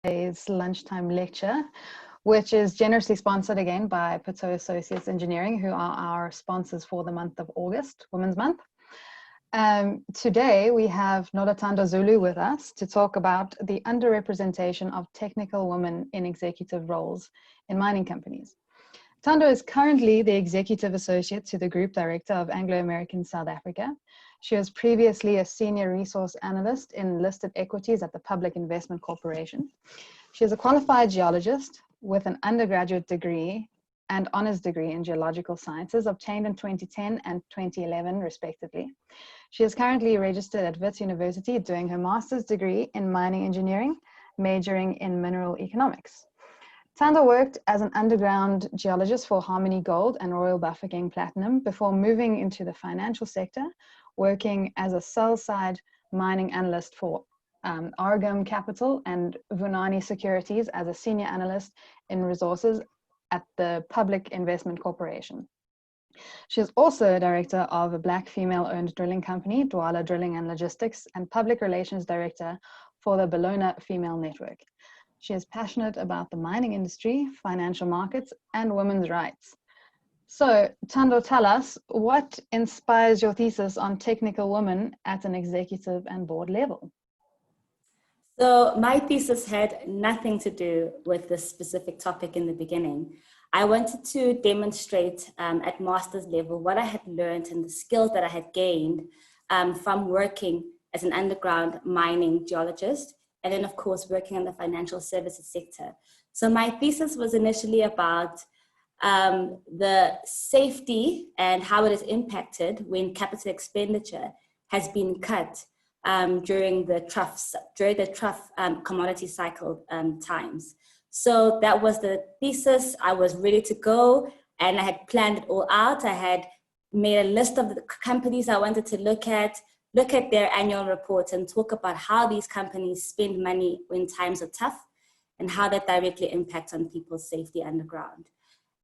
today's lunchtime lecture, which is generously sponsored again by Pateau Associates Engineering, who are our sponsors for the month of August, Women's Month. Today we have Noluthando Zulu with us to talk about the underrepresentation of technical women in executive roles in mining companies. Thando is currently the Executive Associate to the Group Director of Anglo-American South Africa. She was previously a Senior Resource Analyst in listed equities at the Public Investment Corporation. She is a qualified geologist with an undergraduate degree and honors degree in Geological Sciences obtained in 2010 and 2011, respectively. She is currently registered at Wits University doing her master's degree in mining engineering, majoring in mineral economics. Thando worked as an underground geologist for Harmony Gold and Royal Bafokeng Platinum before moving into the financial sector, working as a sell-side mining analyst for Arqaam Capital and Vunani Securities as a Senior Analyst in resources at the Public Investment Corporation. She is also a director of a Black female-owned drilling company, Douala Drilling and Logistics, and Public Relations Director for the Bologna Female Network. She is passionate about the mining industry, financial markets, and women's rights. So, Thando, tell us, what inspires your thesis on technical women at an executive and board level? So, my thesis had nothing to do with this specific topic in the beginning. I wanted to demonstrate at master's level what I had learned and the skills that I had gained from working as an underground mining geologist, and then, of course, working in the financial services sector. So my thesis was initially about the safety and how it is impacted when capital expenditure has been cut during the trough commodity cycle times. So that was the thesis. I was ready to go, and I had planned it all out. I had made a list of the companies I wanted to look at their annual reports and talk about how these companies spend money when times are tough and how that directly impacts on people's safety underground.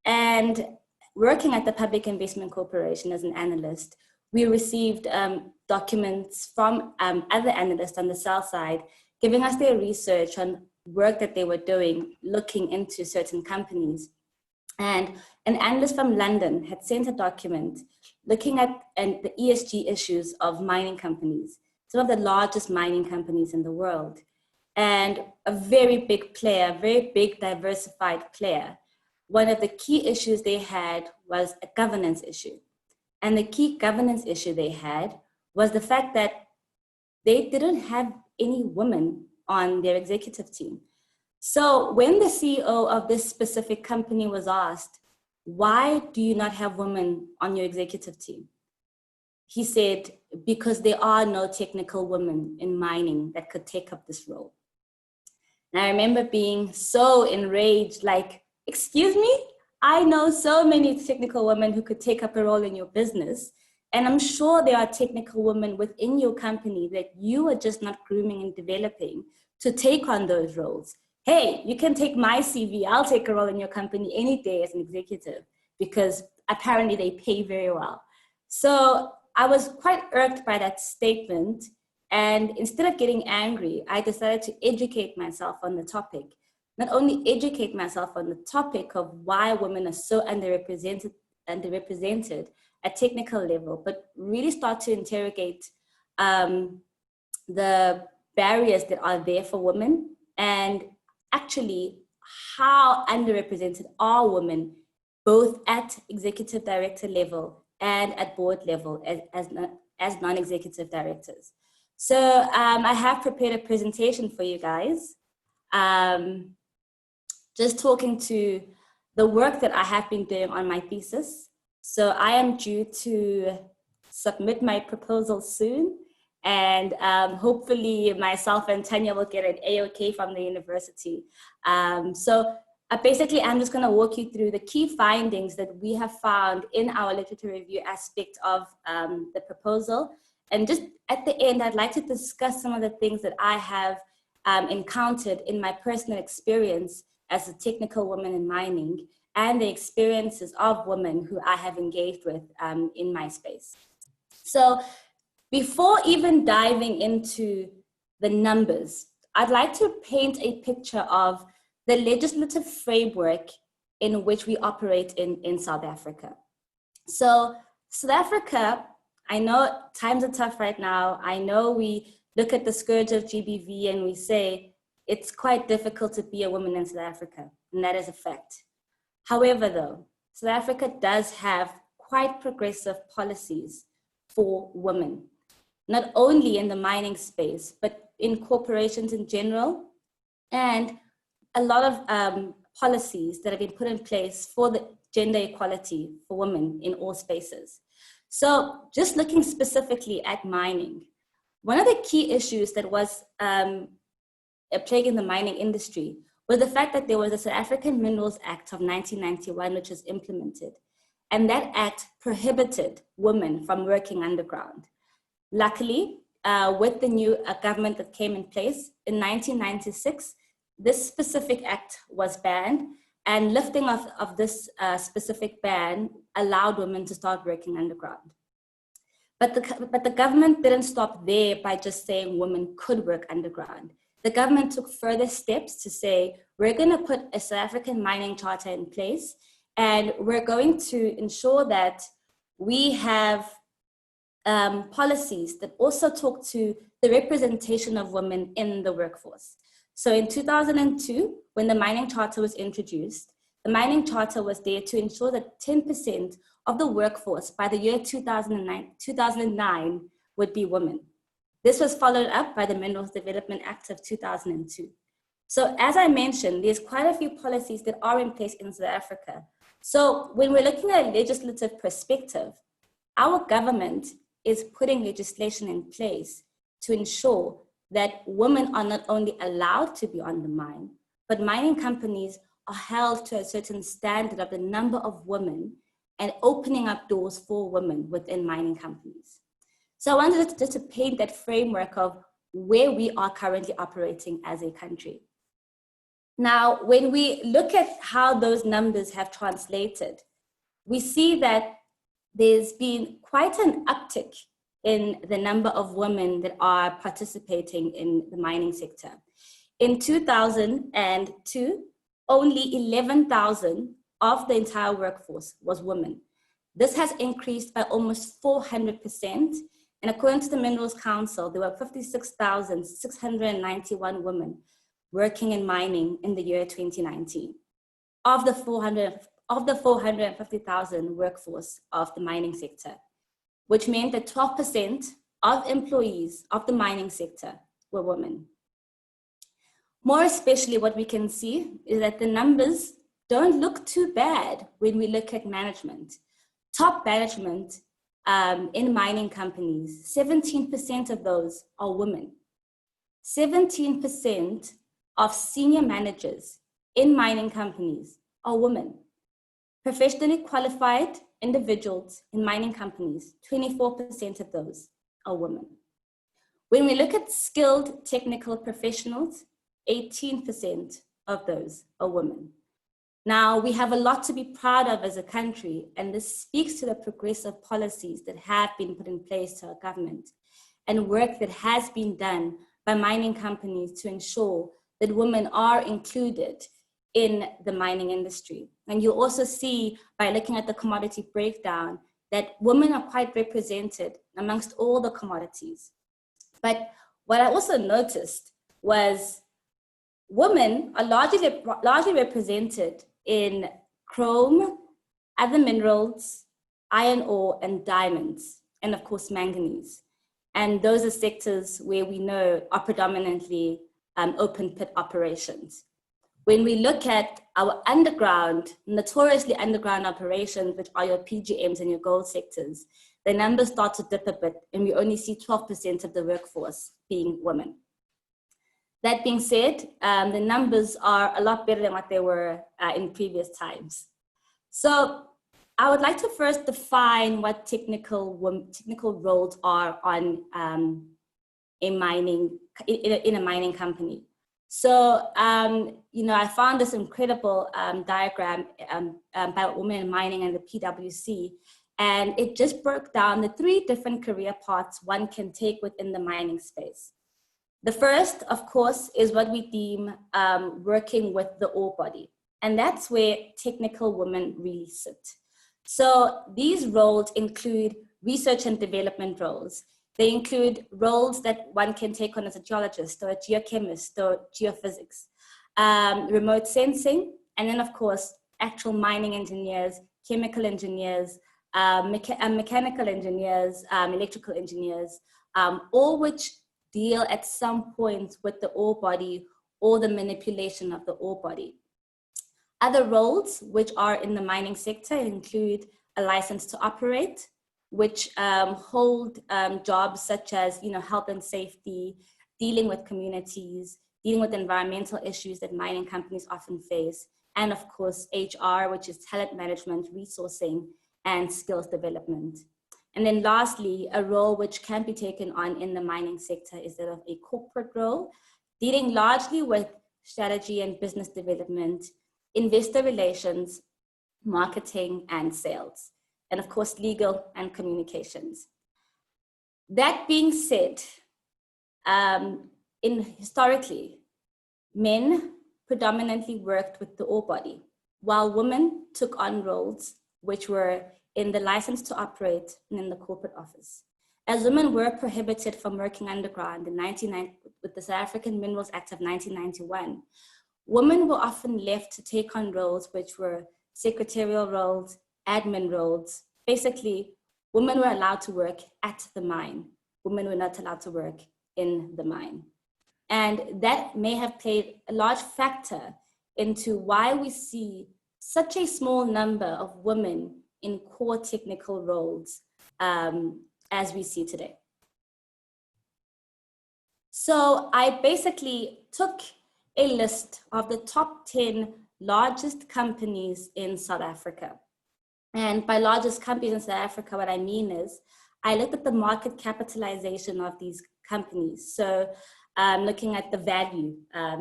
And working at the Public Investment Corporation as an analyst, we received documents from other analysts on the sell side, giving us their research on work that they were doing, looking into certain companies. And an analyst from London had sent a document looking at the ESG issues of mining companies, some of the largest mining companies in the world, and a very big player, very big diversified player. One of the key issues they had was a governance issue. And the key governance issue they had was the fact that they didn't have any women on their executive team. So when the CEO of this specific company was asked, why do you not have women on your executive team? He said, because there are no technical women in mining that could take up this role. And I remember being so enraged, like, excuse me? I know so many technical women who could take up a role in your business. And I'm sure there are technical women within your company that you are just not grooming and developing to take on those roles. Hey, you can take my CV. I'll take a role in your company any day as an executive, because apparently they pay very well. So I was quite irked by that statement. And instead of getting angry, I decided to educate myself on the topic. Not only educate myself on the topic of why women are so underrepresented at technical level, but really start to interrogate the barriers that are there for women, and actually how underrepresented are women, both at executive director level and at board level as non-executive directors. So I have prepared a presentation for you guys, just talking to the work that I have been doing on my thesis. So I am due to submit my proposal soon. And hopefully myself and Tanya will get an A-OK from the university. So basically, I'm just gonna walk you through the key findings that we have found in our literature review aspect of the proposal. And just at the end, I'd like to discuss some of the things that I have encountered in my personal experience as a technical woman in mining, and the experiences of women who I have engaged with in my space. So before even diving into the numbers, I'd like to paint a picture of the legislative framework in which we operate in South Africa. So South Africa, I know times are tough right now. I know we look at the scourge of GBV and we say it's quite difficult to be a woman in South Africa, and that is a fact. However, though, South Africa does have quite progressive policies for women, not only in the mining space, but in corporations in general, and a lot of policies that have been put in place for the gender equality for women in all spaces. So just looking specifically at mining, one of the key issues that was a plague in the mining industry was the fact that there was a South African Minerals Act of 1991, which was implemented. And that act prohibited women from working underground. Luckily, with the new government that came in place in 1996, this specific act was banned, and lifting of this specific ban allowed women to start working underground. But the government didn't stop there by just saying women could work underground. The government took further steps to say, we're going to put a South African mining charter in place, and we're going to ensure that we have policies that also talk to the representation of women in the workforce. So in 2002, when the mining charter was introduced, the mining charter was there to ensure that 10% of the workforce by the year 2009 would be women. This was followed up by the Minerals Development Act of 2002. So as I mentioned, there's quite a few policies that are in place in South Africa. So when we're looking at a legislative perspective, our government is putting legislation in place to ensure that women are not only allowed to be on the mine, but mining companies are held to a certain standard of the number of women and opening up doors for women within mining companies. So I wanted just to paint that framework of where we are currently operating as a country. Now, when we look at how those numbers have translated, we see that there's been quite an uptick in the number of women that are participating in the mining sector. In 2002, only 11,000 of the entire workforce was women. This has increased by almost 400%. And according to the Minerals Council, there were 56,691 women working in mining in the year 2019 of the 450,000 workforce of the mining sector, which meant that 12% of employees of the mining sector were women. More especially, what we can see is that the numbers don't look too bad when we look at management. Top management in mining companies, 17% of those are women. 17% of senior managers in mining companies are women. Professionally qualified individuals in mining companies, 24% of those are women. When we look at skilled technical professionals, 18% of those are women. Now, we have a lot to be proud of as a country, and this speaks to the progressive policies that have been put in place to our government and work that has been done by mining companies to ensure that women are included in the mining industry. And you'll also see by looking at the commodity breakdown that women are quite represented amongst all the commodities. But what I also noticed was women are largely represented in chrome, other minerals, iron ore, and diamonds, and of course manganese. And those are sectors where we know are predominantly open pit operations. When we look at our underground, notoriously underground operations, which are your PGMs and your gold sectors, the numbers start to dip a bit, and we only see 12% of the workforce being women. That being said, the numbers are a lot better than what they were in previous times. So I would like to first define what technical roles are on in a mining company. So, I found this incredible diagram by Women in Mining and the PwC, and it just broke down the 3 different career paths one can take within the mining space. The first, of course, is what we deem working with the ore body. And that's where technical women really sit. So these roles include research and development roles. They include roles that one can take on as a geologist or a geochemist or geophysics, remote sensing, and then of course, actual mining engineers, chemical engineers, mechanical engineers, electrical engineers, all which deal at some point with the ore body or the manipulation of the ore body. Other roles which are in the mining sector include a license to operate, which hold jobs such as health and safety, dealing with communities, dealing with environmental issues that mining companies often face, and of course HR, which is talent management, resourcing, and skills development. And then lastly, a role which can be taken on in the mining sector is that of a corporate role, dealing largely with strategy and business development, investor relations, marketing, and sales, and of course, legal and communications. That being said, historically, men predominantly worked with the ore body, while women took on roles which were in the license to operate and in the corporate office. As women were prohibited from working underground with the South African Minerals Act of 1991, women were often left to take on roles which were secretarial roles, admin roles. Basically, women were allowed to work at the mine. Women were not allowed to work in the mine. And that may have played a large factor into why we see such a small number of women in core technical roles as we see today. So I basically took a list of the top 10 largest companies in South Africa. And by largest companies in South Africa, what I mean is I looked at the market capitalization of these companies. So looking at the value.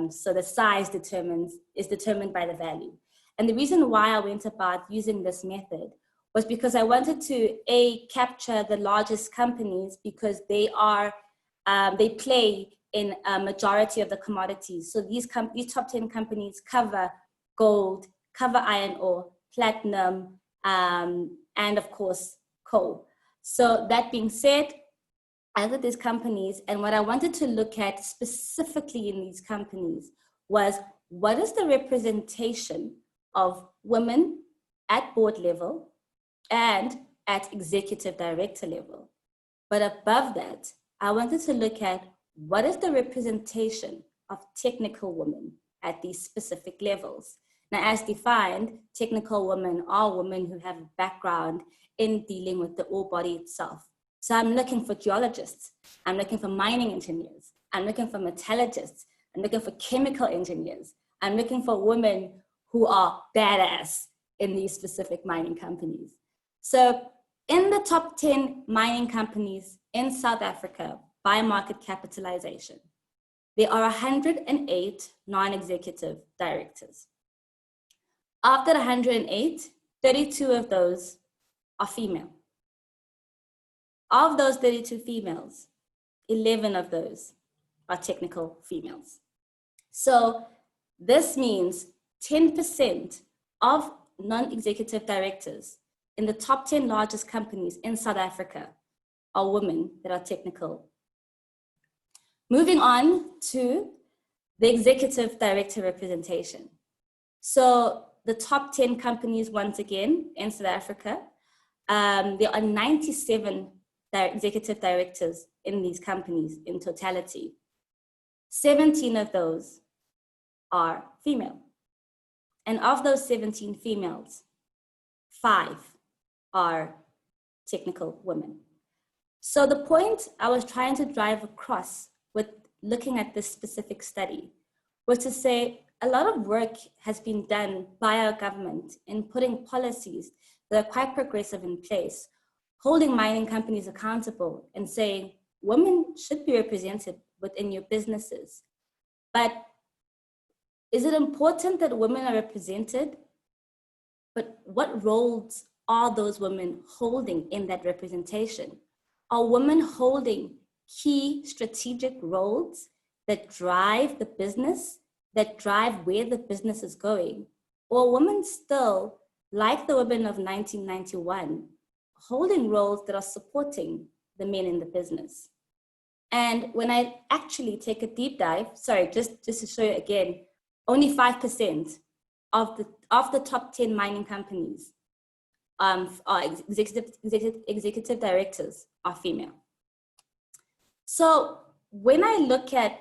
So the size is determined by the value. And the reason why I went about using this method was because I wanted to capture the largest companies because they play in a majority of the commodities. So these top 10 companies cover gold, cover iron ore, platinum, and of course, coal. So that being said, I looked at these companies, and what I wanted to look at specifically in these companies was what is the representation of women at board level and at executive director level. But above that, I wanted to look at what is the representation of technical women at these specific levels. Now, as defined, technical women are women who have a background in dealing with the ore body itself. So I'm looking for geologists, I'm looking for mining engineers, I'm looking for metallurgists, I'm looking for chemical engineers, I'm looking for women who are badass in these specific mining companies. So in the top 10 mining companies in South Africa by market capitalization, there are 108 non-executive directors. After 108, 32 of those are female. Of those 32 females, 11 of those are technical females. So this means 10% of non-executive directors in the top 10 largest companies in South Africa are women that are technical. Moving on to the executive director representation. So the top 10 companies, once again, in South Africa, there are 97 executive directors in these companies in totality. 17 of those are female. And of those 17 females, 5 are technical women. So the point I was trying to drive across with looking at this specific study was to say a lot of work has been done by our government in putting policies that are quite progressive in place, holding mining companies accountable and saying women should be represented within your businesses. But is it important that women are represented? But what roles are those women holding in that representation? Are women holding key strategic roles that drive the business, that drive where the business is going? Or women still, like the women of 1991, holding roles that are supporting the men in the business? And when I actually take a deep dive, sorry, just to show you again, only 5% of the top 10 mining companies are executive directors are female. So when I look at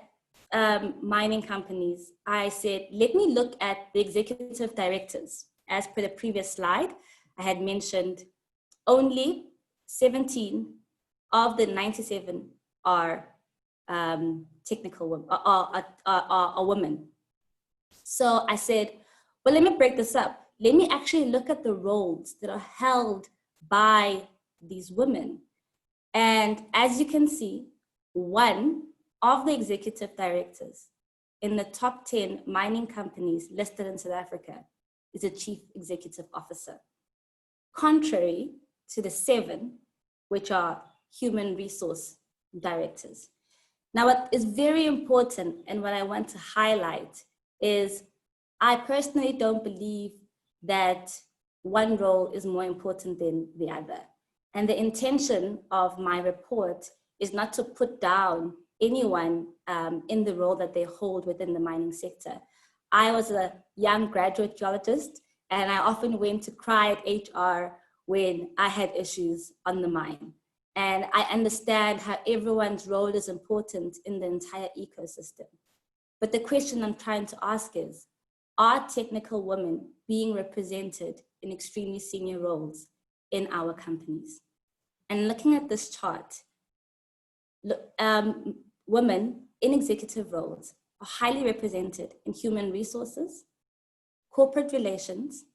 mining companies, I said, let me look at the executive directors. As per the previous slide, I had mentioned only 17 of the 97 are technical women, are women. So I said, well, let me break this up. Let me actually look at the roles that are held by these women. And as you can see, one of the executive directors in the top 10 mining companies listed in South Africa is a chief executive officer, contrary to the 7, which are human resource directors. Now, what is very important and what I want to highlight is I personally don't believe that one role is more important than the other. And the intention of my report is not to put down anyone in the role that they hold within the mining sector. I was a young graduate geologist, and I often went to cry at HR when I had issues on the mine. And I understand how everyone's role is important in the entire ecosystem. But the question I'm trying to ask is, are technical women being represented in extremely senior roles in our companies? And looking at this chart, women in executive roles are highly represented in human resources, corporate relations,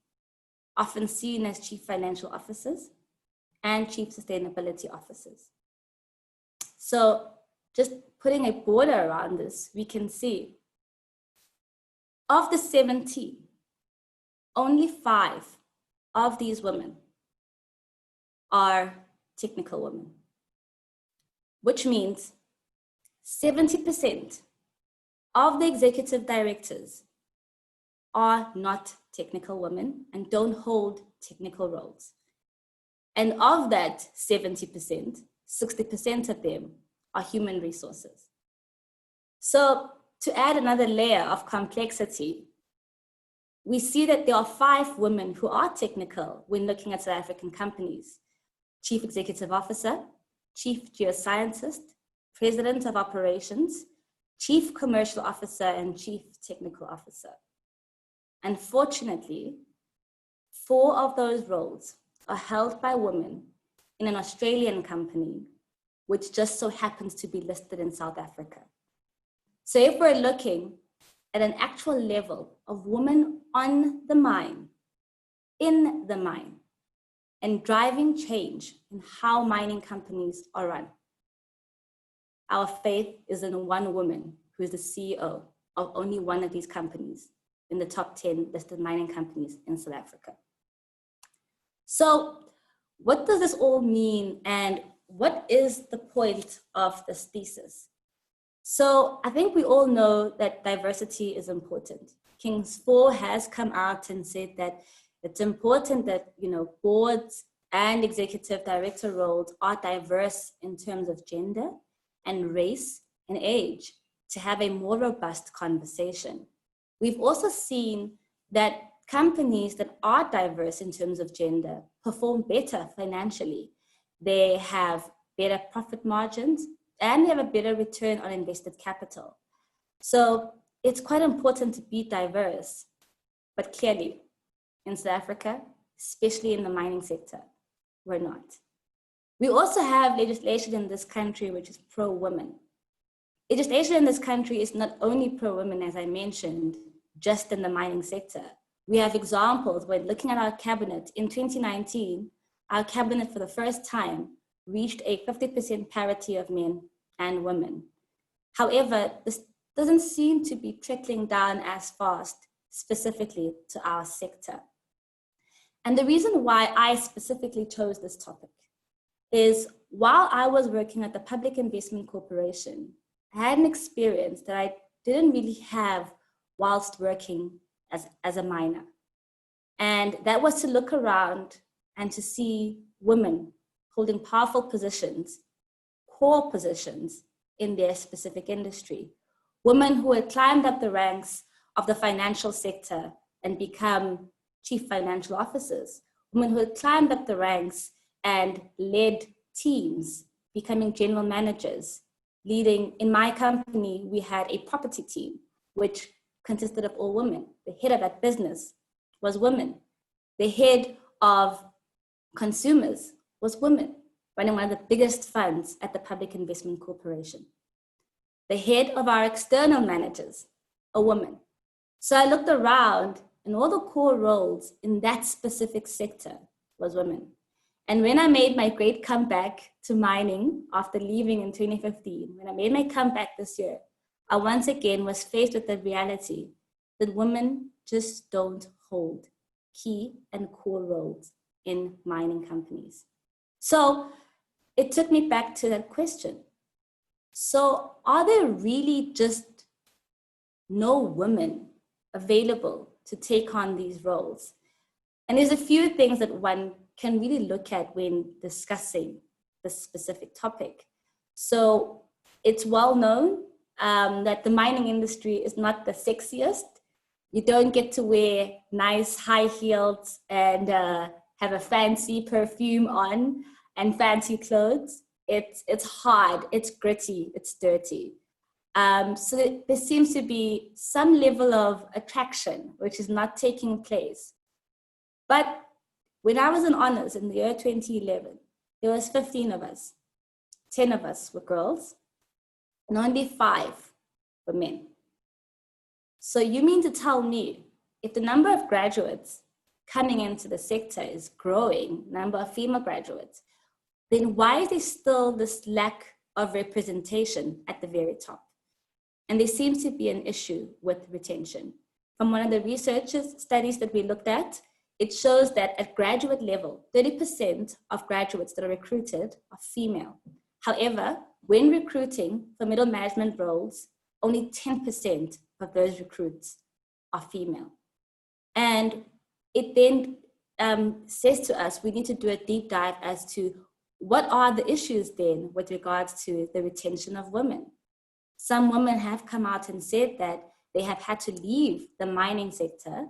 often seen as chief financial officers, and chief sustainability officers. So just putting a border around this, we can see of the 17, only 5 of these women are technical women, which means 70% of the executive directors are not technical women and don't hold technical roles. And of that 70%, 60% of them are human resources. So to add another layer of complexity, we see that there are 5 women who are technical when looking at South African companies: Chief Executive Officer, Chief Geoscientist, President of Operations, Chief Commercial Officer, and Chief Technical Officer. Unfortunately, 4 of those roles are held by women in an Australian company, which just so happens to be listed in South Africa. So if we're looking at an actual level of women on the mine, in the mine, and driving change in how mining companies are run, our faith is in one woman who is the CEO of only one of these companies in the top 10 listed mining companies in South Africa. So what does this all mean, and what is the point of this thesis? So I think we all know that diversity is important. King's 4 has come out and said that it's important that, boards and executive director roles are diverse in terms of gender and race and age to have a more robust conversation. We've also seen that companies that are diverse in terms of gender perform better financially. They have better profit margins and they have a better return on invested capital. So it's quite important to be diverse, but clearly in South Africa, especially in the mining sector, we're not. We also have legislation in this country which is pro-women. Legislation in this country is not only pro-women, as I mentioned, just in the mining sector. We have examples when looking at our cabinet in 2019, our cabinet for the first time reached a 50% parity of men and women. However, this doesn't seem to be trickling down as fast, specifically to our sector. And the reason why I specifically chose this topic is while I was working at the Public Investment Corporation, I had an experience that I didn't really have whilst working as a miner. And that was to look around and to see women holding powerful positions, core positions in their specific industry. Women who had climbed up the ranks of the financial sector and become chief financial officers. Women who had climbed up the ranks and led teams, becoming general managers. Leading, in my company, we had a property team, which consisted of all women. The head of that business was women. The head of consumers was women, running one of the biggest funds at the Public Investment Corporation. The head of our external managers, a woman. So I looked around and all the core roles in that specific sector was women. And when I made my great comeback to mining after leaving in 2015, when I made my comeback this year, I once again was faced with the reality that women just don't hold key and core roles in mining companies. So it took me back to that question. So are there really just no women available to take on these roles? And there's a few things that one can really look at when discussing this specific topic. So it's well known that the mining industry is not the sexiest. You don't get to wear nice high heels and have a fancy perfume on and fancy clothes. It's hard, it's gritty, it's dirty. So there seems to be some level of attraction which is not taking place. But when I was in honors in the year 2011, there was 15 of us. 10 of us were girls, and only 5 were men. So you mean to tell me, if the number of graduates coming into the sector is growing, number of female graduates, then why is there still this lack of representation at the very top? And there seems to be an issue with retention. From one of the studies that we looked at, it shows that at graduate level, 30% of graduates that are recruited are female. However, when recruiting for middle management roles, only 10% of those recruits are female. And it then says to us, we need to do a deep dive as to what are the issues then with regards to the retention of women. Some women have come out and said that they have had to leave the mining sector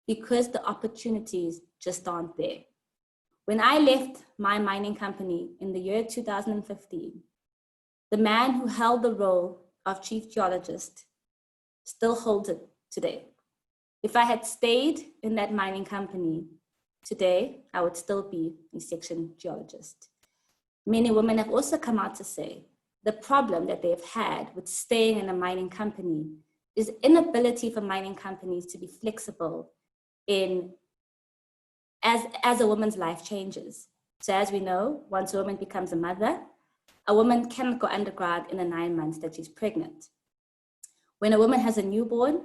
because the opportunities just aren't there. When I left my mining company in the year 2015, the man who held the role of chief geologist still holds it today. If I had stayed in that mining company today, I would still be a section geologist. Many women have also come out to say the problem that they've had with staying in a mining company is inability for mining companies to be flexible as a woman's life changes. So as we know, once a woman becomes a mother, a woman cannot go undergrad in the 9 months that she's pregnant. When a woman has a newborn,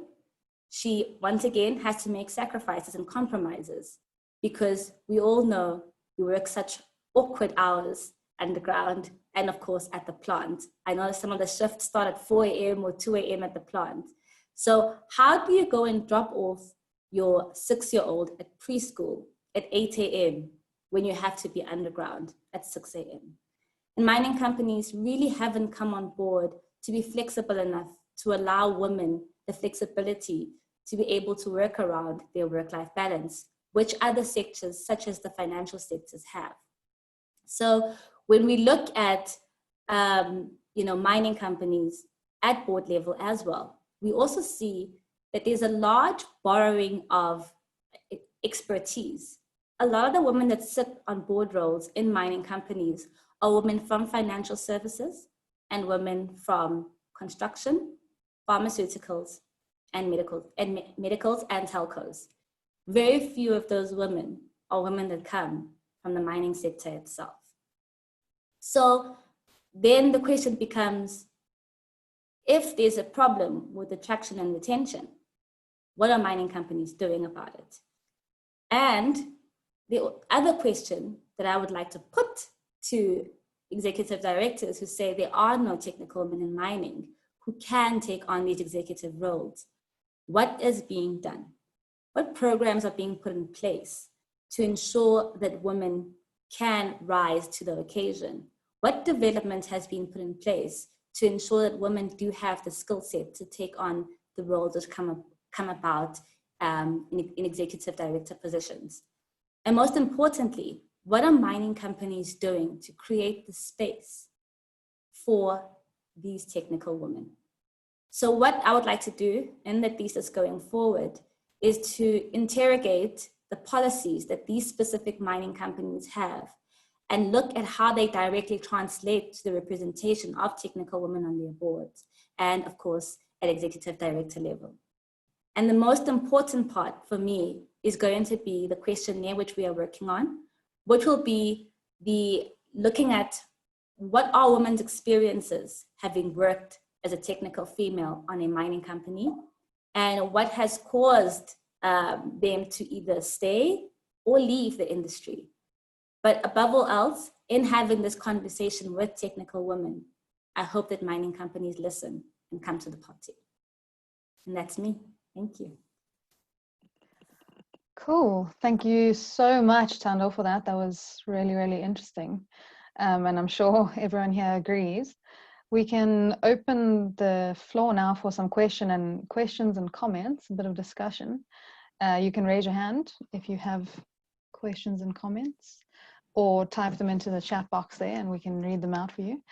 she once again has to make sacrifices and compromises because we all know we work such awkward hours underground and of course at the plant. I know some of the shifts start at 4 a.m. or 2 a.m. at the plant. So how do you go and drop off your 6-year-old at preschool at 8 a.m. when you have to be underground at 6 a.m.? And mining companies really haven't come on board to be flexible enough to allow women the flexibility to be able to work around their work-life balance, which other sectors, such as the financial sectors, have. So when we look at mining companies at board level as well, we also see that there's a large borrowing of expertise. A lot of the women that sit on board roles in mining companies are women from financial services and women from construction, pharmaceuticals, and medicals and telcos. Very few of those women are women that come from the mining sector itself. So then the question becomes, if there's a problem with attraction and retention, what are mining companies doing about it? And the other question that I would like to put to executive directors who say there are no technical women in mining who can take on these executive roles. What is being done? What programs are being put in place to ensure that women can rise to the occasion? What development has been put in place to ensure that women do have the skill set to take on the roles that come about in executive director positions? And most importantly, what are mining companies doing to create the space for these technical women? So what I would like to do in the thesis going forward is to interrogate the policies that these specific mining companies have and look at how they directly translate to the representation of technical women on their boards and, of course, at executive director level. And the most important part for me is going to be the questionnaire which we are working on, which will be the looking at what are women's experiences having worked as a technical female on a mining company, and what has caused them to either stay or leave the industry. But above all else, in having this conversation with technical women, I hope that mining companies listen and come to the party. And that's me. Thank you. Cool. Thank you so much, Thando, for that. That was really, really interesting. And I'm sure everyone here agrees. We can open the floor now for some questions and comments, a bit of discussion. You can raise your hand if you have questions and comments, or type them into the chat box there and we can read them out for you.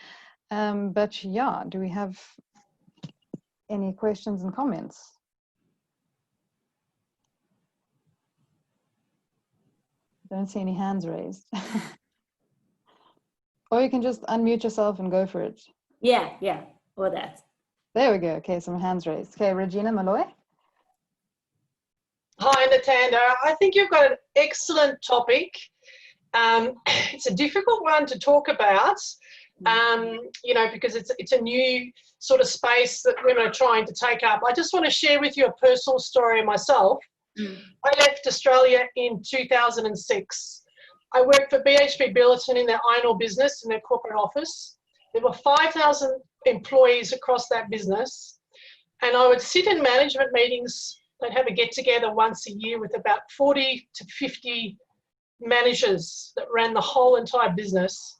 But yeah, do we have any questions and comments? Don't see any hands raised. Or you can just unmute yourself and go for it. Yeah, or that. There we go. Okay, some hands raised. Okay, Regina Malloy. Hi, Noluthando. I think you've got an excellent topic. It's a difficult one to talk about, you know, because it's a new sort of space that women are trying to take up. I just want to share with you a personal story of myself. I left Australia in 2006. I worked for BHP Billiton in their iron ore business, in their corporate office. There were 5,000 employees across that business. And I would sit in management meetings. They'd have a get-together once a year with about 40 to 50 managers that ran the whole entire business.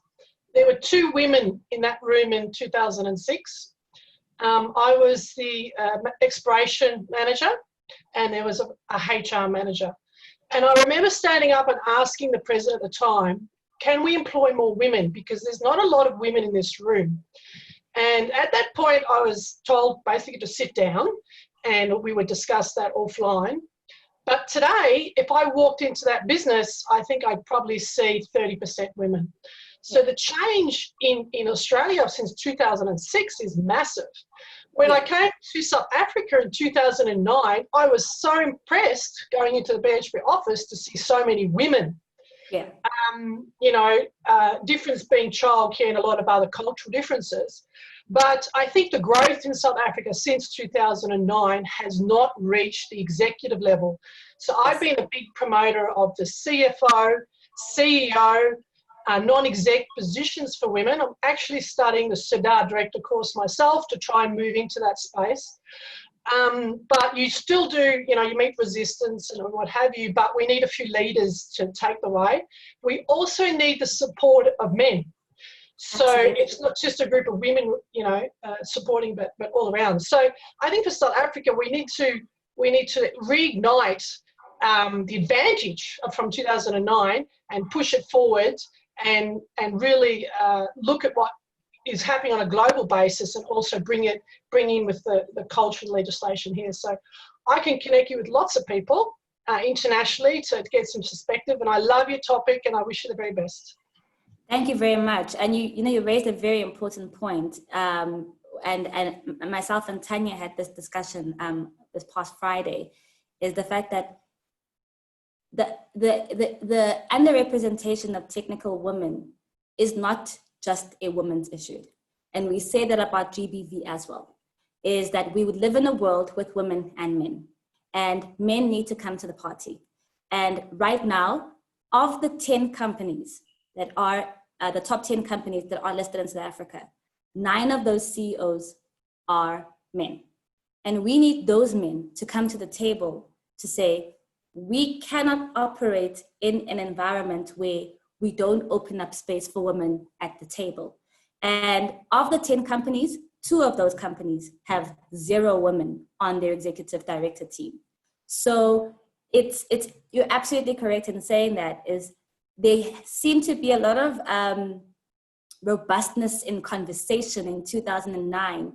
There were 2 women in that room in 2006. I was the exploration manager, and there was a HR manager. And I remember standing up and asking the president at the time, can we employ more women? Because there's not a lot of women in this room. And at that point, I was told basically to sit down and we would discuss that offline. But today, if I walked into that business, I think I'd probably see 30% women. So the change in Australia since 2006 is massive. When I came to South Africa in 2009, I was so impressed going into the BHP office to see so many women. Yeah. You know, difference being childcare and a lot of other cultural differences. But I think the growth in South Africa since 2009 has not reached the executive level. So I've been a big promoter of the CFO, CEO, non-exec positions for women. I'm actually studying the SEDAR director course myself to try and move into that space. But you still do, you know, you meet resistance and what have you, but we need a few leaders to take the way. We also need the support of men. So Absolutely. It's not just a group of women, you know, supporting, but all around. So I think for South Africa, we need to reignite the advantage from 2009 and push it forward and really look at what is happening on a global basis and also bring in with the cultural legislation here. So I can connect you with lots of people internationally to get some perspective. And I love your topic and I wish you the very best. Thank you very much. And you raised a very important point. And myself and Tanya had this discussion this past Friday, is the fact that the underrepresentation of technical women is not just a women's issue. And we say that about GBV as well, is that we would live in a world with women and men, and men need to come to the party. And right now, of the 10 companies that are the top 10 companies that are listed in South Africa, 9 of those CEOs are men. And we need those men to come to the table to say, we cannot operate in an environment where we don't open up space for women at the table. And of the 10 companies, 2 of those companies have 0 women on their executive director team. So it's you're absolutely correct in saying that is there seemed to be a lot of robustness in conversation in 2009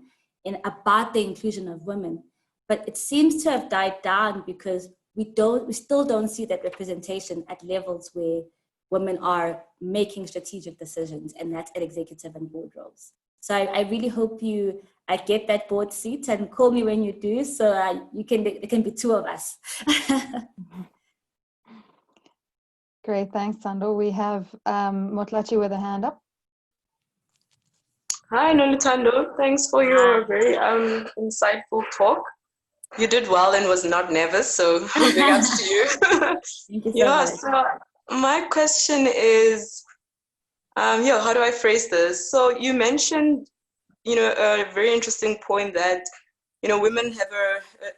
about the inclusion of women, but it seems to have died down because we still don't see that representation at levels where women are making strategic decisions, and that's at executive and board roles. So I really hope you get that board seat and call me when you do, so there can be 2 of us. Great, thanks, Thando. We have Motlachi with a hand up. Hi, Noluthando. Thanks for your very insightful talk. You did well and was not nervous, so big ups to you. Thank you so much. So my question is, how do I phrase this? So you mentioned, a very interesting point that, women have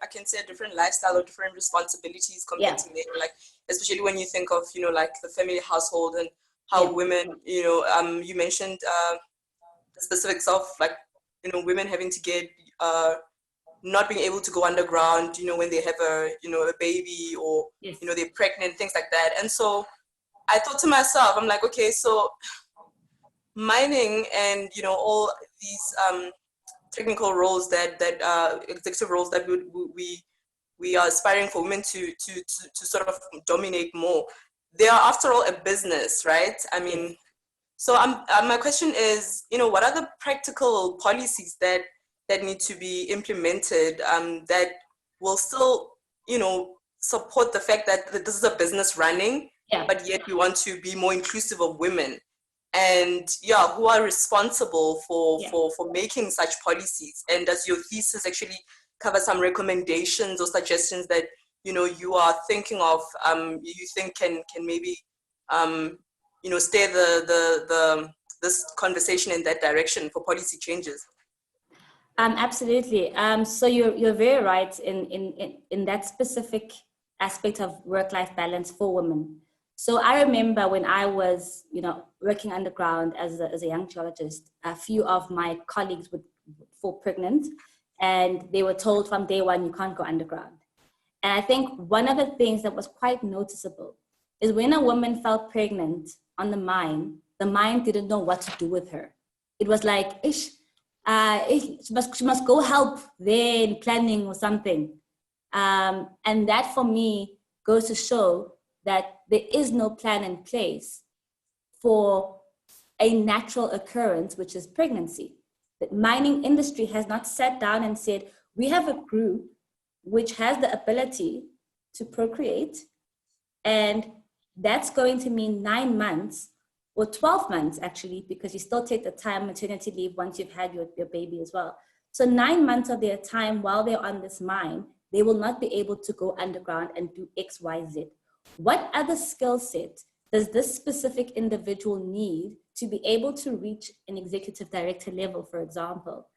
I can say a different lifestyle or different responsibilities compared to men, like, especially when you think of, like the family household and how women, you mentioned the specifics of like, women having to get, not being able to go underground, when they have a baby or, they're pregnant, things like that. And so I thought to myself, I'm like, okay, so mining and, all these technical roles that executive roles that we are aspiring for women to sort of dominate more, they are after all a business, right? I mean, so my question is, what are the practical policies that need to be implemented that will still, support the fact that this is a business running, but yet we want to be more inclusive of women, and who are responsible for making such policies? And does your thesis actually cover some recommendations or suggestions that you are thinking of? You think can maybe steer this conversation in that direction for policy changes? Absolutely. So you're very right in that specific aspect of work-life balance for women. So I remember when I was, working underground as a young geologist, a few of my colleagues would fall pregnant, and they were told from day one, you can't go underground. And I think one of the things that was quite noticeable is when a woman fell pregnant on the mine didn't know what to do with her. It was like, she must go help there in planning or something. And that for me goes to show that there is no plan in place for a natural occurrence, which is pregnancy. The mining industry has not sat down and said, we have a group which has the ability to procreate, and that's going to mean 9 months or 12 months actually, because you still take the time maternity leave once you've had your baby as well. So 9 months of their time while they're on this mine, they will not be able to go underground and do X, Y, Z. What other skill set does this specific individual need to be able to reach an executive director level, for example,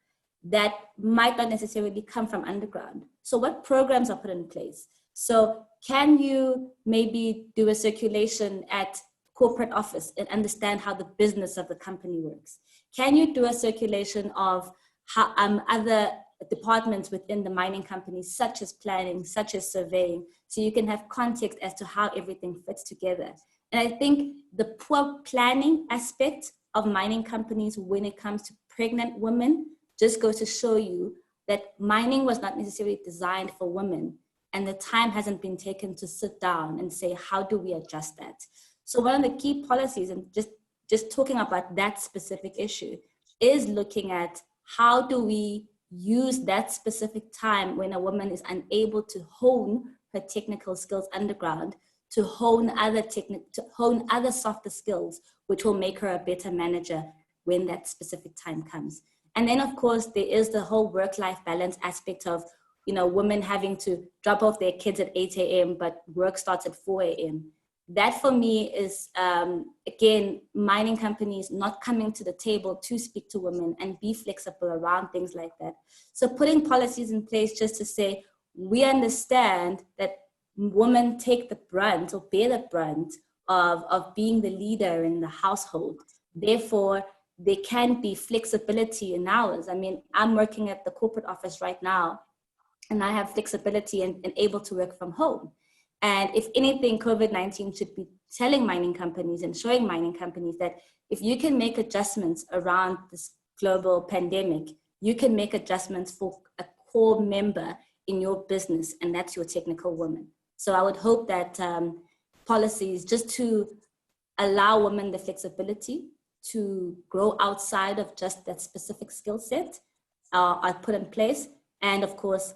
that might not necessarily come from underground? So what programs are put in place? So can you maybe do a circulation at corporate office and understand how the business of the company works? Can you do a circulation of how, other departments within the mining companies, such as planning, such as surveying, so you can have context as to how everything fits together? And I think the poor planning aspect of mining companies when it comes to pregnant women just goes to show you that mining was not necessarily designed for women, and the time hasn't been taken to sit down and say, how do we adjust that? So one of the key policies, and just talking about that specific issue, is looking at how do we use that specific time when a woman is unable to hone her technical skills underground to hone other softer skills, which will make her a better manager when that specific time comes. And then of course, there is the whole work-life balance aspect of, women having to drop off their kids at 8 a.m., but work starts at 4 a.m. that for me is, again, mining companies not coming to the table to speak to women and be flexible around things like that. So putting policies in place just to say, we understand that women take the brunt or bear the brunt of being the leader in the household. Therefore, there can be flexibility in hours. I mean, I'm working at the corporate office right now, and I have flexibility and able to work from home. And if anything, COVID-19 should be telling mining companies and showing mining companies that if you can make adjustments around this global pandemic, you can make adjustments for a core member in your business, and that's your technical woman. So I would hope that policies just to allow women the flexibility to grow outside of just that specific skill set are put in place. And of course,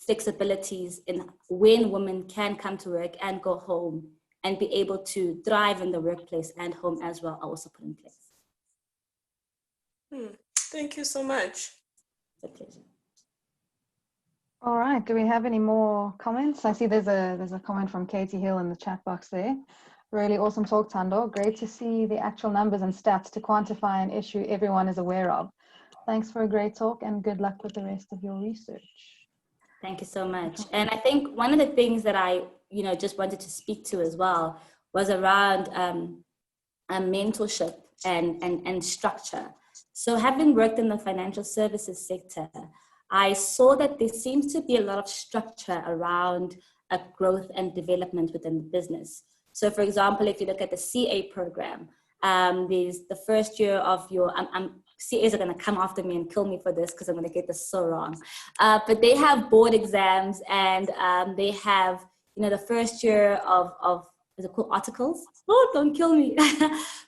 flexibilities in when women can come to work and go home and be able to thrive in the workplace and home as well are also put in place. Thank you so much. It's a pleasure. All right, do we have any more comments? I see there's a comment from Katie Hill in the chat box there. Really awesome talk, Thando. Great to see the actual numbers and stats to quantify an issue everyone is aware of. Thanks for a great talk and good luck with the rest of your research. Thank you so much. And I think one of the things that I, just wanted to speak to as well was around mentorship and structure. So having worked in the financial services sector, I saw that there seems to be a lot of structure around growth and development within the business. So for example, if you look at the CA program, there's the first year of your, CAs are going to come after me and kill me for this because I'm going to get this so wrong. But they have board exams and they have, the first year of is it called articles? Oh, don't kill me.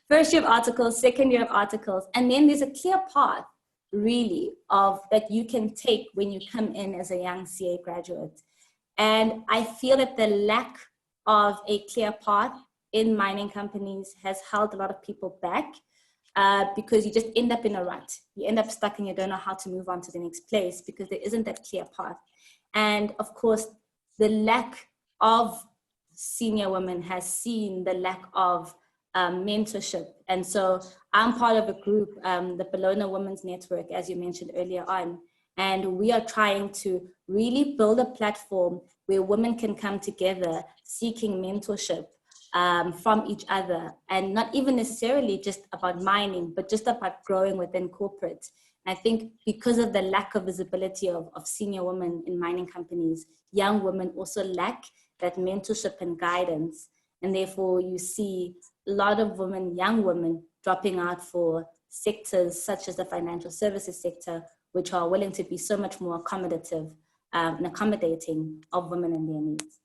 First year of articles, second year of articles. And then there's a clear path really of that you can take when you come in as a young CA graduate. And I feel that the lack of a clear path in mining companies has held a lot of people back. Because you just end up in a rut. You end up stuck and you don't know how to move on to the next place because there isn't that clear path. And of course, the lack of senior women has seen the lack of mentorship. And so I'm part of a group, the Bologna Women's Network, as you mentioned earlier on. And we are trying to really build a platform where women can come together seeking mentorship from each other, and not even necessarily just about mining, but just about growing within corporate. And I think because of the lack of visibility of senior women in mining companies, young women also lack that mentorship and guidance. And therefore you see a lot of women, young women, dropping out for sectors such as the financial services sector, which are willing to be so much more accommodative and accommodating of women and their needs.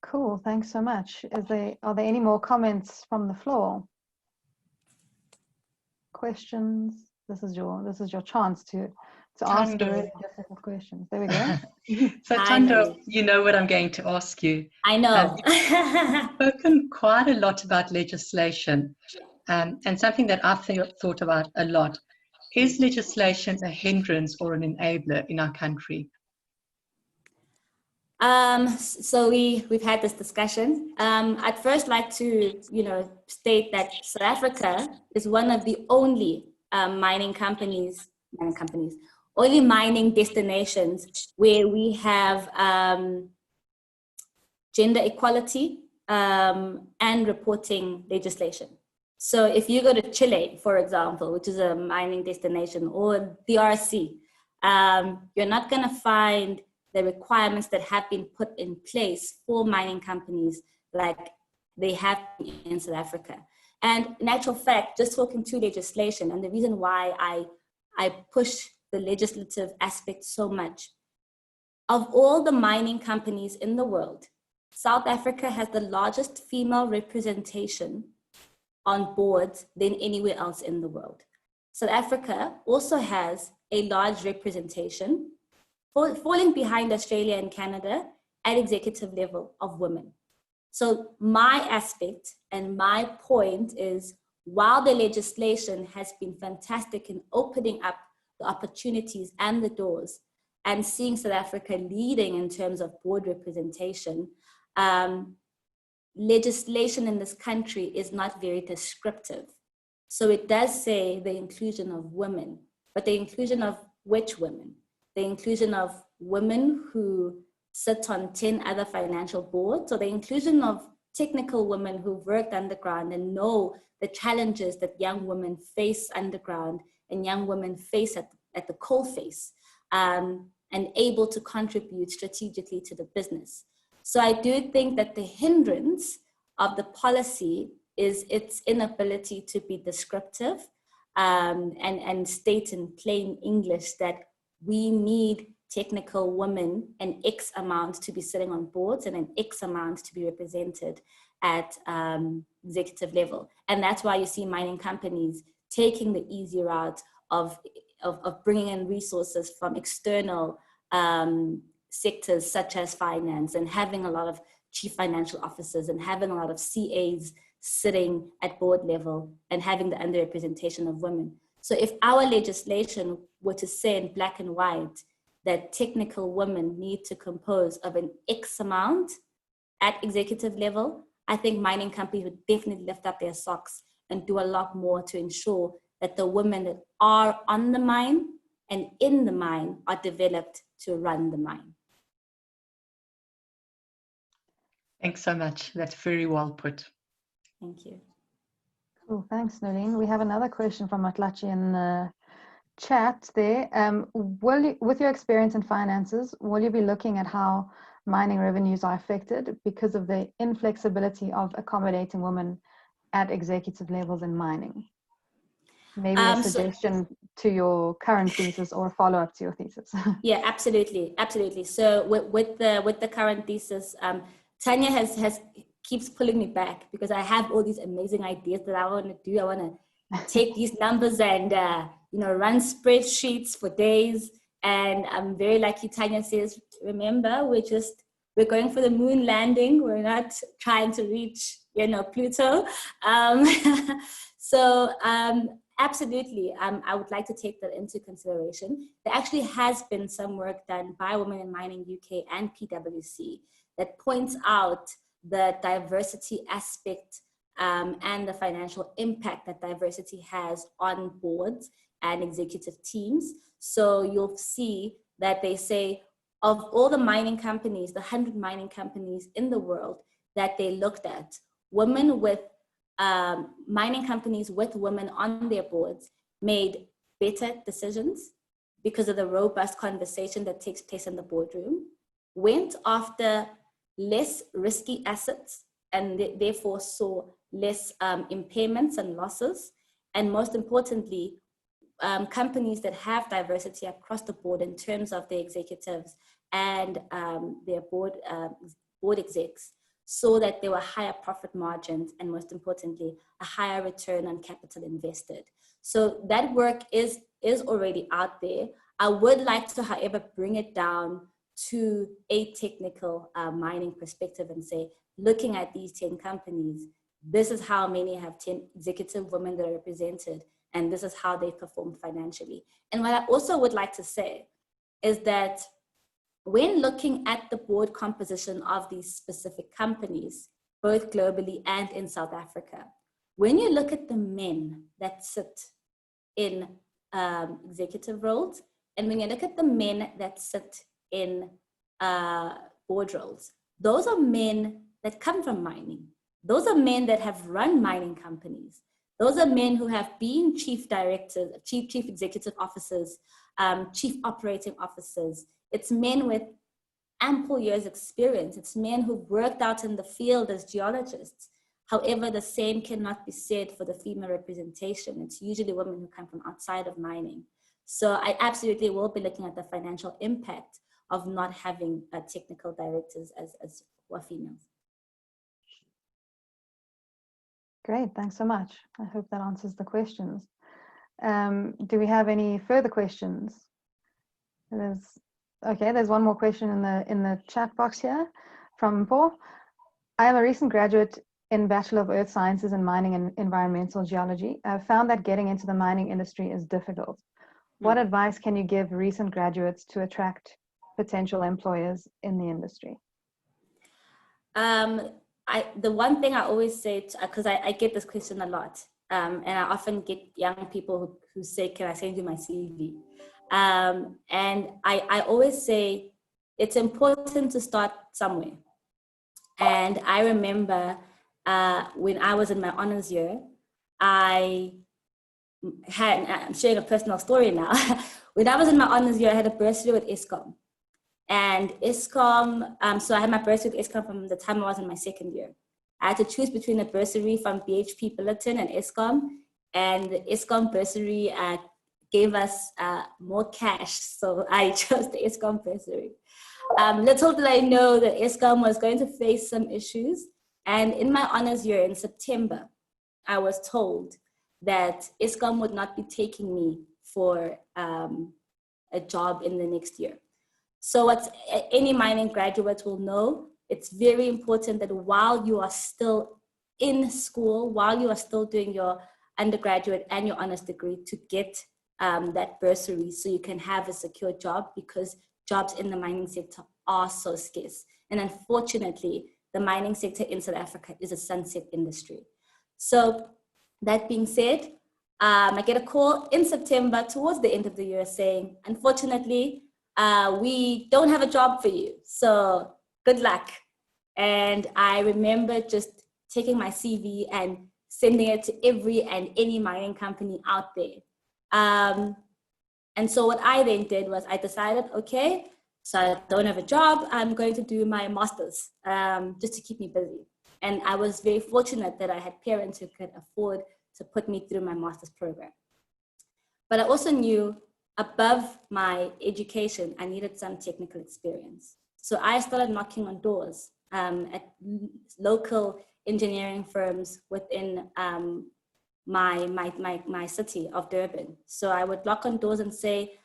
Cool, thanks so much. Are there any more comments from the floor? Questions? This is your chance to ask the really difficult questions. There we go. So Thando, you know what I'm going to ask you. I know. You've spoken quite a lot about legislation, and something that I've thought about a lot. Is legislation a hindrance or an enabler in our country? So we've had this discussion. I'd first like to, state that South Africa is one of the only mining destinations where we have gender equality and reporting legislation. So if you go to Chile, for example, which is a mining destination, or the DRC, you're not going to find the requirements that have been put in place for mining companies like they have in South Africa. And in actual fact, just talking to legislation, and the reason why I push the legislative aspect so much, of all the mining companies in the world, South Africa has the largest female representation on boards than anywhere else in the world. South Africa also has a large representation, falling behind Australia and Canada at executive level of women. So my aspect and my point is, while the legislation has been fantastic in opening up the opportunities and the doors, and seeing South Africa leading in terms of board representation, legislation in this country is not very descriptive. So it does say the inclusion of women, but the inclusion of which women? The inclusion of women who sit on 10 other financial boards, or the inclusion of technical women who've worked underground and know the challenges that young women face underground and young women face at the coalface, and able to contribute strategically to the business. So I do think that the hindrance of the policy is its inability to be descriptive and state in plain English that we need technical women an X amount to be sitting on boards and an X amount to be represented at executive level. And that's why you see mining companies taking the easy route of bringing in resources from external sectors such as finance, and having a lot of chief financial officers and having a lot of CAs sitting at board level and having the underrepresentation of women. So if our legislation were to say in black and white that technical women need to compose of an X amount at executive level, I think mining companies would definitely lift up their socks and do a lot more to ensure that the women that are on the mine and in the mine are developed to run the mine. Thanks so much. That's very well put. Thank you. Cool, thanks, Nolene. We have another question from Matlachi in the chat there. With your experience in finances, will you be looking at how mining revenues are affected because of the inflexibility of accommodating women at executive levels in mining? Maybe a suggestion to your current thesis or a follow-up to your thesis. Yeah, absolutely, absolutely. So with the current thesis, Tanya keeps pulling me back because I have all these amazing ideas that I want to do. I want to take these numbers and run spreadsheets for days. And I'm very lucky. Tanya says, remember, we're going for the moon landing. We're not trying to reach Pluto. So absolutely, I would like to take that into consideration. There actually has been some work done by Women in Mining UK and PwC that points out the diversity aspect and the financial impact that diversity has on boards and executive teams. So you'll see that they say of all the mining companies, the 100 mining companies in the world that they looked at, women with mining companies with women on their boards made better decisions because of the robust conversation that takes place in the boardroom, went after less risky assets and therefore saw less impairments and losses. And most importantly, companies that have diversity across the board in terms of their executives and their board execs saw that there were higher profit margins and most importantly, a higher return on capital invested. So that work is already out there. I would like to, however, bring it down to a technical mining perspective and say, looking at these 10 companies, this is how many have 10 executive women that are represented, and this is how they perform financially. And what I also would like to say is that when looking at the board composition of these specific companies, both globally and in South Africa, when you look at the men that sit in executive roles, and when you look at the men that sit in board roles, those are men that come from mining. Those are men that have run mining companies. Those are men who have been chief directors, chief executive officers, chief operating officers. It's men with ample years experience. It's men who've worked out in the field as geologists. However, the same cannot be said for the female representation. It's usually women who come from outside of mining. So I absolutely will be looking at the financial impact of not having technical directors as who are females. Great, thanks so much. I hope that answers the questions. Do we have any further questions? There's one more question in the chat box here from Paul. I am a recent graduate in Bachelor of Earth Sciences in Mining and Environmental Geology. I've found that getting into the mining industry is difficult. What advice can you give recent graduates to attract potential employers in the industry? The one thing I always say, because I get this question a lot, and I often get young people who say, can I send you my CV? And I always say, it's important to start somewhere. And I remember when I was in my honors year, I'm sharing a personal story now. When I was in my honors year, I had a bursary with Eskom. And Eskom, so I had my bursary with Eskom from the time I was in my second year. I had to choose between a bursary from BHP Billiton and Eskom. And the Eskom bursary gave us more cash. So I chose the Eskom bursary. Little did I know that Eskom was going to face some issues. And in my honors year in September, I was told that Eskom would not be taking me for a job in the next year. So what any mining graduate will know, it's very important that while you are still in school, while you are still doing your undergraduate and your honors degree, to get that bursary so you can have a secure job, because jobs in the mining sector are so scarce. And unfortunately, the mining sector in South Africa is a sunset industry. So that being said, I get a call in September towards the end of the year saying, unfortunately, we don't have a job for you, so good luck. And I remember just taking my CV and sending it to every and any mining company out there. And so what I then did was I decided, okay, so I don't have a job, I'm going to do my master's just to keep me busy. And I was very fortunate that I had parents who could afford to put me through my master's program. But I also knew above my education, I needed some technical experience. So I started knocking on doors at local engineering firms within my city of Durban. So I would knock on doors and say,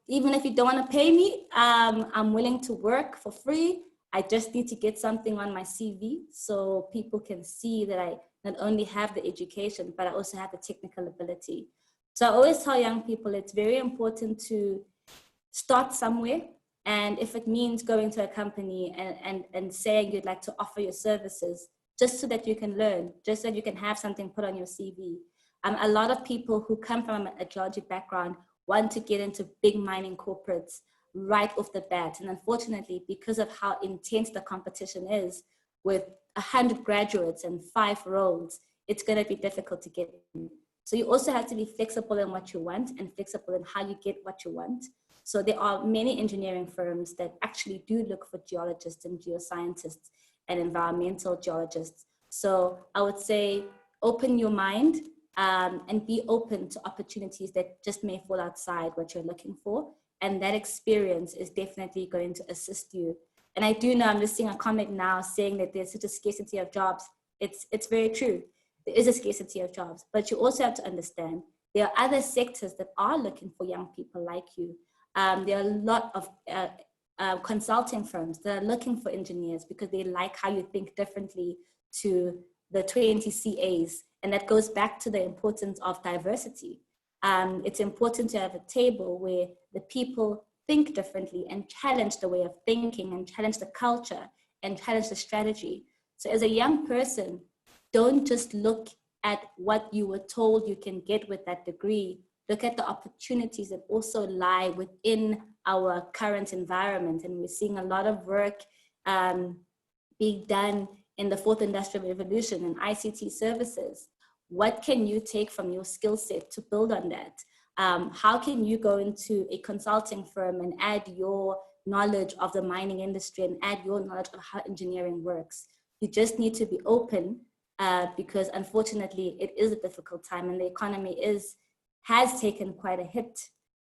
even if you don't want to pay me, I'm willing to work for free. I just need to get something on my CV so people can see that I not only have the education, but I also have the technical ability. So I always tell young people it's very important to start somewhere. And if it means going to a company and saying you'd like to offer your services, just so that you can learn, just so that you can have something put on your CV. A lot of people who come from a geology background want to get into big mining corporates right off the bat. And unfortunately, because of how intense the competition is, with 100 graduates and 5 roles, it's going to be difficult to get in. So you also have to be flexible in what you want and flexible in how you get what you want. So there are many engineering firms that actually do look for geologists and geoscientists and environmental geologists. So I would say open your mind and be open to opportunities that just may fall outside what you're looking for. And that experience is definitely going to assist you. And I do know, I'm just seeing a comment now saying that there's such a scarcity of jobs. It's very true. There is a scarcity of jobs, but you also have to understand there are other sectors that are looking for young people like you. There are a lot of consulting firms that are looking for engineers because they like how you think differently to the 20 CAs. And that goes back to the importance of diversity. It's important to have a table where the people think differently and challenge the way of thinking and challenge the culture and challenge the strategy. So as a young person, don't just look at what you were told you can get with that degree. Look at the opportunities that also lie within our current environment. And we're seeing a lot of work being done in the 4th Industrial Revolution and ICT services. What can you take from your skill set to build on that? How can you go into a consulting firm and add your knowledge of the mining industry and add your knowledge of how engineering works? You just need to be open because unfortunately it is a difficult time and the economy has taken quite a hit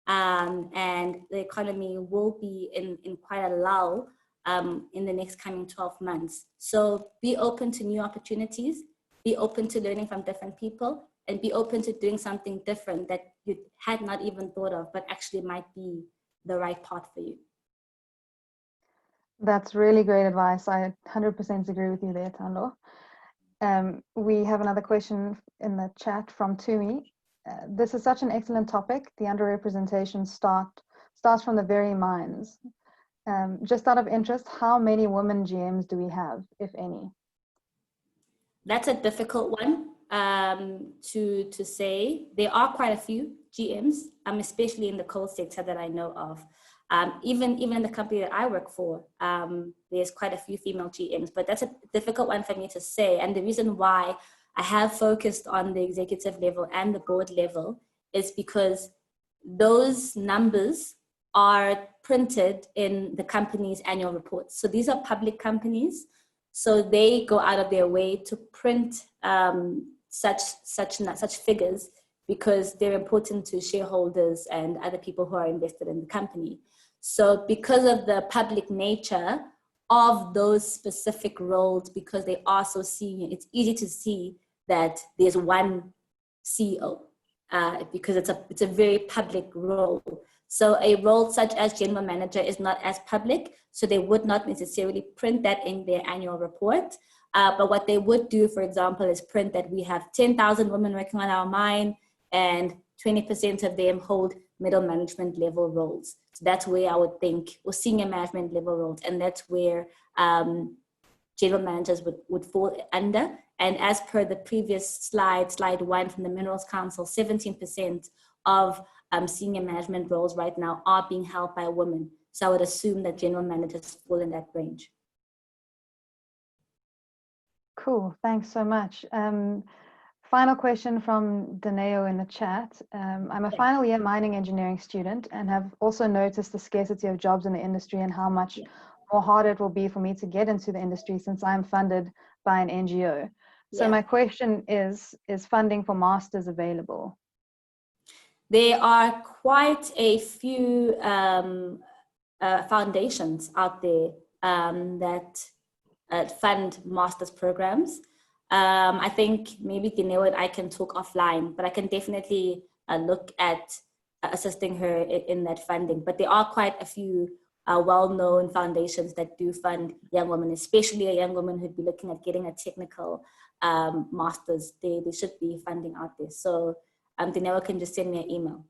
and the economy will be in quite a lull in the next coming 12 months. So be open to new opportunities, be open to learning from different people, and be open to doing something different that you had not even thought of, but actually might be the right path for you. That's really great advice. I 100% agree with you there, Thando. We have another question in the chat from Tumi. this is such an excellent topic. The underrepresentation starts from the very mines. Just out of interest, how many women GMs do we have, if any? That's a difficult one to say. There are quite a few GMs, especially in the coal sector that I know of. Even in the company that I work for, there's quite a few female GMs, but that's a difficult one for me to say. And the reason why I have focused on the executive level and the board level is because those numbers are printed in the company's annual reports. So these are public companies. So they go out of their way to print such figures because they're important to shareholders and other people who are invested in the company. So because of the public nature of those specific roles, because they are so senior, it's easy to see that there's one CEO because it's a very public role. So a role such as general manager is not as public, so they would not necessarily print that in their annual report. But what they would do, for example, is print that we have 10,000 women working on our mine and 20% of them hold middle management level roles. So that's where I would think, or senior management level roles, and that's where general managers would fall under. And as per the previous slide 1 from the Minerals Council, 17% of senior management roles right now are being held by women. So I would assume that general managers fall in that range. Cool, thanks so much. Final question from Daneo in the chat. I'm a final year mining engineering student and have also noticed the scarcity of jobs in the industry and how much more harder it will be for me to get into the industry since I'm funded by an NGO. So my question is funding for masters available? There are quite a few foundations out there that fund master's programs. I think maybe Dineo and I can talk offline, but I can definitely look at assisting her in that funding. But there are quite a few well-known foundations that do fund young women, especially a young woman who'd be looking at getting a technical master's. There should be funding out there. So Dineo can just send me an email.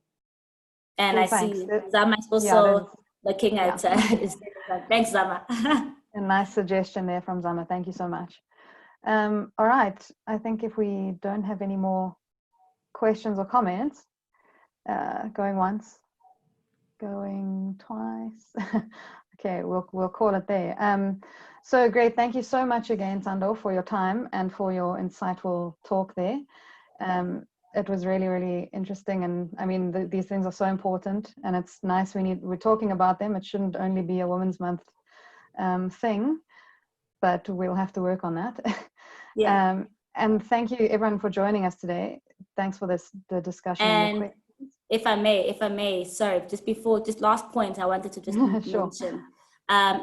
And I see Zama is also looking at, thanks Zama. A nice suggestion there from Zama, thank you so much. All right, I think if we don't have any more questions or comments, going once, going twice. Okay, we'll call it there. So great, thank you so much again, Thando, for your time and for your insightful talk there. It was really, really interesting, and I mean, these things are so important, and it's nice we're talking about them. It shouldn't only be a Women's Month thing, but we'll have to work on that. And thank you everyone for joining us today. Thanks for the discussion. And if I may, sorry, just last point I wanted to just mention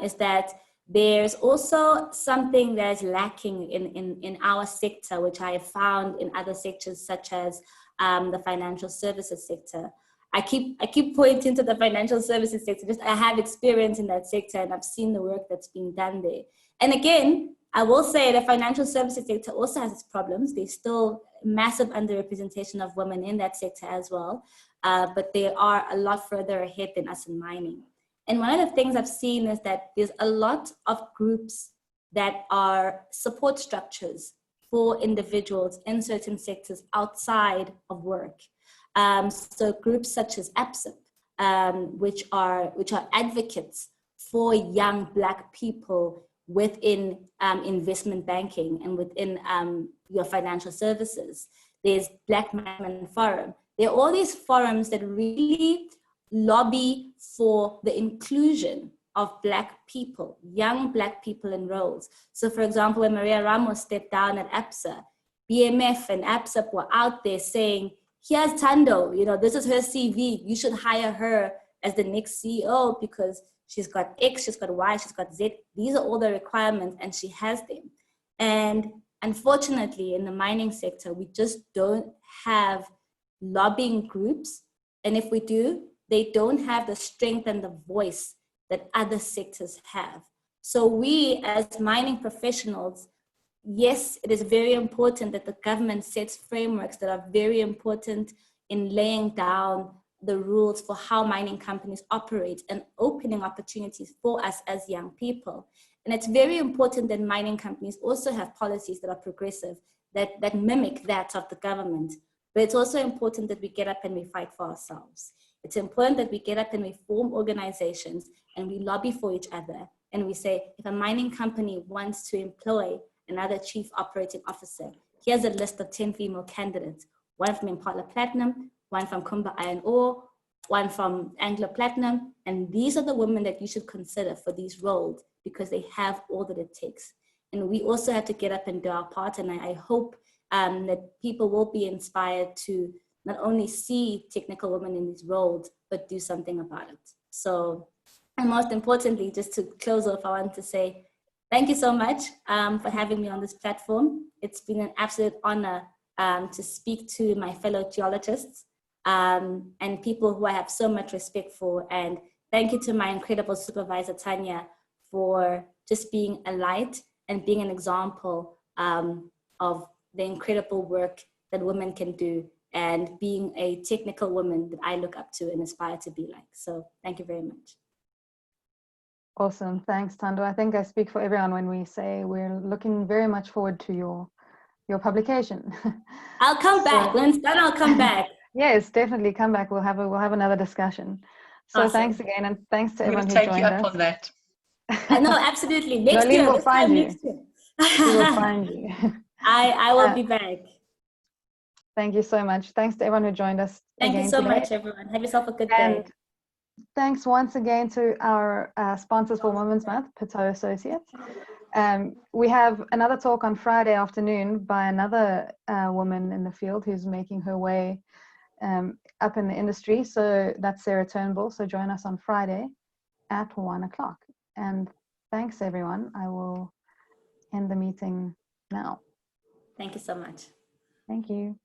is that there's also something that is lacking in our sector, which I have found in other sectors such as the financial services sector. I keep pointing to the financial services sector. I have experience in that sector and I've seen the work that's being done there. And again, I will say the financial services sector also has its problems. There's still massive underrepresentation of women in that sector as well, but they are a lot further ahead than us in mining. And one of the things I've seen is that there's a lot of groups that are support structures for individuals in certain sectors outside of work. So groups such as APSIP, which are advocates for young Black people within investment banking and within your financial services. There's Black Management Forum. There are all these forums that really lobby for the inclusion of Black people, young Black people in roles. So for example, when Maria Ramos stepped down at APSA, BMF and APSA were out there saying, here's Thando, this is her CV. You should hire her as the next CEO because she's got X, she's got Y, she's got Z. These are all the requirements and she has them. And unfortunately, in the mining sector, we just don't have lobbying groups. And if we do, they don't have the strength and the voice that other sectors have. So we as mining professionals, yes, it is very important that the government sets frameworks that are very important in laying down the rules for how mining companies operate and opening opportunities for us as young people. And it's very important that mining companies also have policies that are progressive, that mimic that of the government. But it's also important that we get up and we fight for ourselves. It's important that we get up and we form organizations and we lobby for each other. And we say, if a mining company wants to employ another chief operating officer, here's a list of 10 female candidates, one from Impala Platinum, one from Kumba Iron Ore, one from Anglo Platinum. And these are the women that you should consider for these roles because they have all that it takes. And we also have to get up and do our part. And I hope that people will be inspired to not only see technical women in these roles, but do something about it. So, and most importantly, just to close off, I want to say thank you so much for having me on this platform. It's been an absolute honor to speak to my fellow geologists and people who I have so much respect for. And thank you to my incredible supervisor, Tanya, for just being a light and being an example of the incredible work that women can do and being a technical woman that I look up to and aspire to be like. So thank you very much. Awesome. Thanks, Thando. I think I speak for everyone when we say we're looking very much forward to your publication. I'll come back. When it's done, I'll come back. Yes, definitely come back. We'll have another discussion. So Awesome. Thanks again, and thanks to everyone who take joined you up us. on that. No, absolutely. Next Nolene year, will this find time you. next year. She will find you. I will be back. Thank you so much. Thanks to everyone who joined us. Thank you so today. much, everyone. Have yourself a good And day. thanks once again to our sponsors for Women's Month, Pateau Associates. We have another talk on Friday afternoon by another woman in the field who's making her way up in the industry. So that's Sarah Turnbull. So join us on Friday at 1 o'clock. And thanks, everyone. I will end the meeting now. Thank you so much. Thank you.